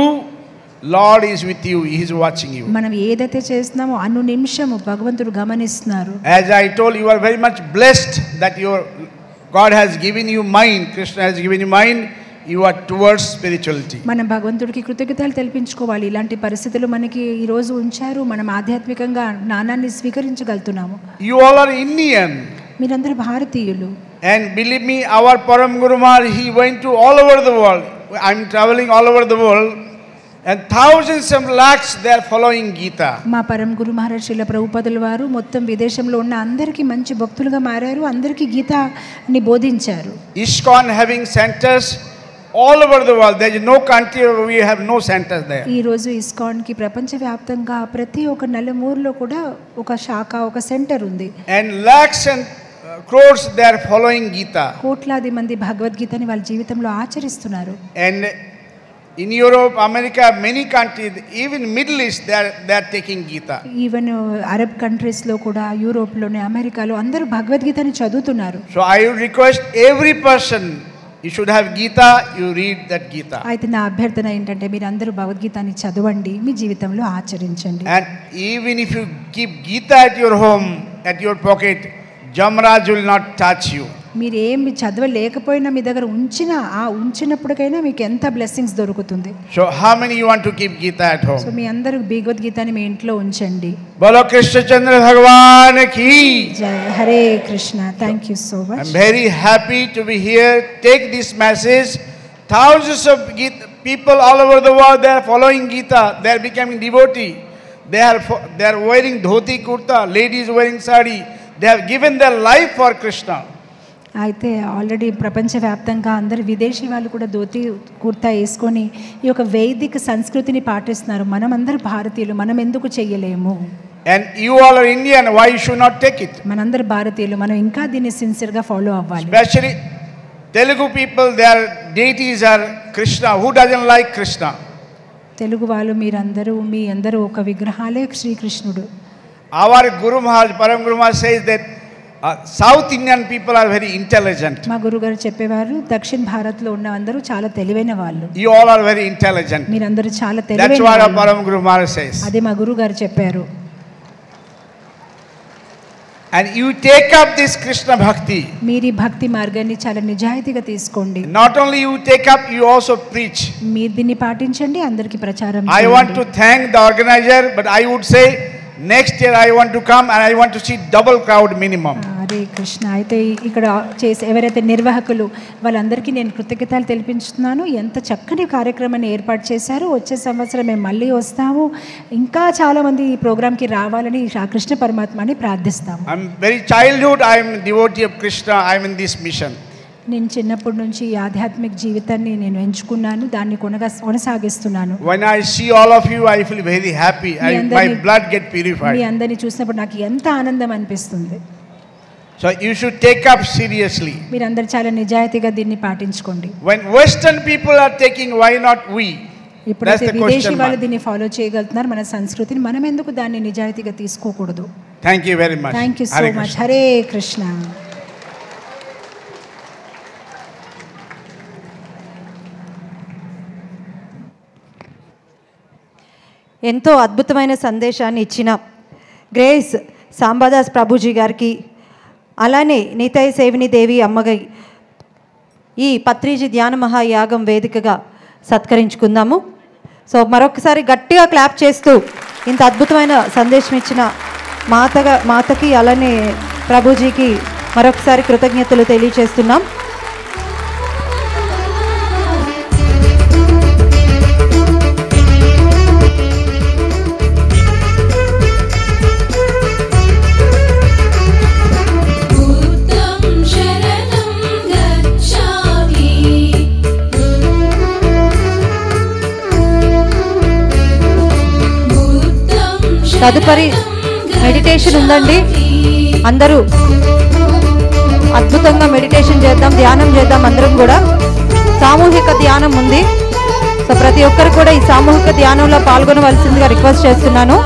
Lord is with you. He is watching you. మనం ఏదైతే చేస్తున్నామో అను నిమిషము భగవంతుడు గమనిస్తున్నారు. As I told you, are very much blessed that your God has given you mind. Krishna has given you mind. You are towards spirituality. మనం భగవంతుడికి కృతజ్ఞతలు తెలిపించుకోవాలి. ఇలాంటి పరిస్థితులు మనకి ఈ రోజు ఉంచారు. మనం ఆధ్యాత్మికంగా జ్ఞానాన్ని స్వీకరించగలుగుతున్నాము. You all are Indian. మీరందరూ భారతీయులు. And believe me, our Param Guru Maharaj, he went to all over the world. I am traveling all over the world. And thousands of lakhs they are following Gita. మా పరం గురు మహారాజ్ శ్రీల ప్రభుపాదుల వారు మొత్తం విదేశంలో ఉన్న అందరికీ మంచి భక్తులుగా మారారు, అందరికీ గీతాని బోధించారు. ISKCON having centers all over the world. There is no country where we have no centers there. ఈ రోజు ఇస్కాన్ కి ప్రపంచవ్యాప్తంగా ప్రతి ఒక్క నలుమూలలో కూడా ఒక శాఖ, ఒక సెంటర్ ఉంది. And lakhs and crores they are following Gita. కోట్లాది మంది భగవద్గీతని వాళ్ళ జీవితంలో ఆచరిస్తున్నారు. And in Europe, America, many countries, even Middle East, they are taking Gita. Even Arab countries లో కూడా, యూరోప్ లోనే, అమెరికాలో అందరూ భగవద్గీతని చదువుతున్నారు. So I would request every person, you should have Gita, you read that Gita. అయితే నా అభ్యర్థన ఏంటంటే మీరు అందరూ భగవద్గీతని చదవండి, మీ జీవితంలో ఆచరించండి. And even if you keep Gita at your home, at your pocket, Jamraj will not touch you. మీరు ఏమి చదవలేకపోయినా మీ దగ్గర ఉంచినప్పటికైనా మీకు ఎంత బ్లెస్సింగ్స్ దొరుకుతుంది. So how many you want to keep Gita at home? So మీ అందరూ భగవద్గీతని మీ ఇంట్లో ఉంచండి. Bolo Krishna Chandra Bhagwan ki. జై Hare Krishna. Thank you so much. I'm very happy to be here. Take this message. Thousands of people all over the world, they are following Gita. They are becoming devotee. They are wearing dhoti kurta. Ladies wearing sari. They have given their life for Krishna. అయితే already ప్రపంచవ్యాప్తంగా అందరు విదేశీ వాళ్ళు కూడా ధోతి కుర్తా వేసుకొని ఈ యొక్క వైదిక సంస్కృతిని పాటిస్తున్నారు. మనం అందరూ భారతీయులు, మనం ఎందుకు చెయ్యలేము? And you all are Indian, why you should not take it? మనందరూ భారతీయులు, మనం ఇంకా దీన్ని సిన్సియర్గా ఫాలో అవ్వాలి. Especially Telugu people, their deities are Krishna. Who doesn't like Krishna? Telugu వాళ్ళు మీ అందరూ ఒక విగ్రహాలే శ్రీకృష్ణుడు. Our Guru Maharaj, Param Guru Maharaj says that South Indian people are very intelligent. మా గురుగారు చెప్పేవారు దక్షిణ భారత్లో ఉన్న అందరూ చాలా తెలివైన వాళ్ళు. You all are very intelligent. మీరందరూ చాలా That's తెలివైన what our వాళ్ళు. Param Guru Maharaj says. అదే మా గురుగారు చెప్పారు. And you take up this Krishna bhakti. మీరు ఈ భక్తి మార్గాన్ని చాలా నిజాయితీగా తీసుకోండి. Not only you take up, you also preach. మీరు దీన్ని పాటించండి, అందరికీ ప్రచారం I చేయండి. want to thank the organizer, but I would say next year I want to come and I want to see double crowd minimum. Hare Krishna. అయితే ఇక్కడ ఎవరైతే నిర్వాహకులు వాళ్ళందరికీ నేను కృతజ్ఞతలు తెలిపించుతున్నాను. ఎంత చక్కని కార్యక్రమాన్ని ఏర్పాటు చేశారు. వచ్చే సంవత్సరం మేము మళ్ళీ వస్తాము, ఇంకా చాలామంది ఈ ప్రోగ్రామ్కి రావాలని ఆ కృష్ణ పరమాత్మని ప్రార్థిస్తాము. I'm very childhood, I am devotee of Krishna, I am in this mission. నేను చిన్నప్పటి నుంచి ఈ ఆధ్యాత్మిక జీవితాన్ని నేను ఎంచుకున్నాను, దాన్ని కొనసాగిస్తున్నాను. When I see all of you, I feel very happy. My blood get purified. మీ అందరిని చూసినప్పుడు నాకు ఎంత ఆనందం అనిపిస్తుంది. So you should take up seriously. మీరందరూ చాలా నిజాయితీగా దీన్ని పాటించుకోండి. When Western people are taking, why not we? ఇప్పుడైతే విదేశీ వాళ్ళు దీన్ని ఫాలో చేయగలుగుతున్నారు, మన సంస్కృతిని, మనం ఎందుకు దాన్ని నిజాయితీగా తీసుకోకూడదు? Thank you very much. Thank you so much. Hare Krishna. ఎంతో అద్భుతమైన సందేశాన్ని ఇచ్చిన గ్రేస్ సాంబాదాస్ ప్రభుజీ గారికి, అలానే నితాయ్ సేవిని దేవి అమ్మగై ఈ పత్రిజీ ధ్యాన మహాయాగం వేదికగా సత్కరించుకుందాము. సో మరొకసారి గట్టిగా క్లాప్ చేస్తూ ఇంత అద్భుతమైన సందేశం ఇచ్చిన మాతకి అలానే ప్రభుజీకి మరొకసారి కృతజ్ఞతలు తెలియజేస్తున్నాం. తదుపరి మెడిటేషన్ ఉందండి. అందరూ అద్భుతంగా మెడిటేషన్ చేద్దాం, ధ్యానం చేద్దాం. అందరం కూడా సామూహిక ధ్యానం ఉంది. సో ప్రతి ఒక్కరు కూడా ఈ సామూహిక ధ్యానంలో పాల్గొనవలసిందిగా రిక్వెస్ట్ చేస్తున్నాను.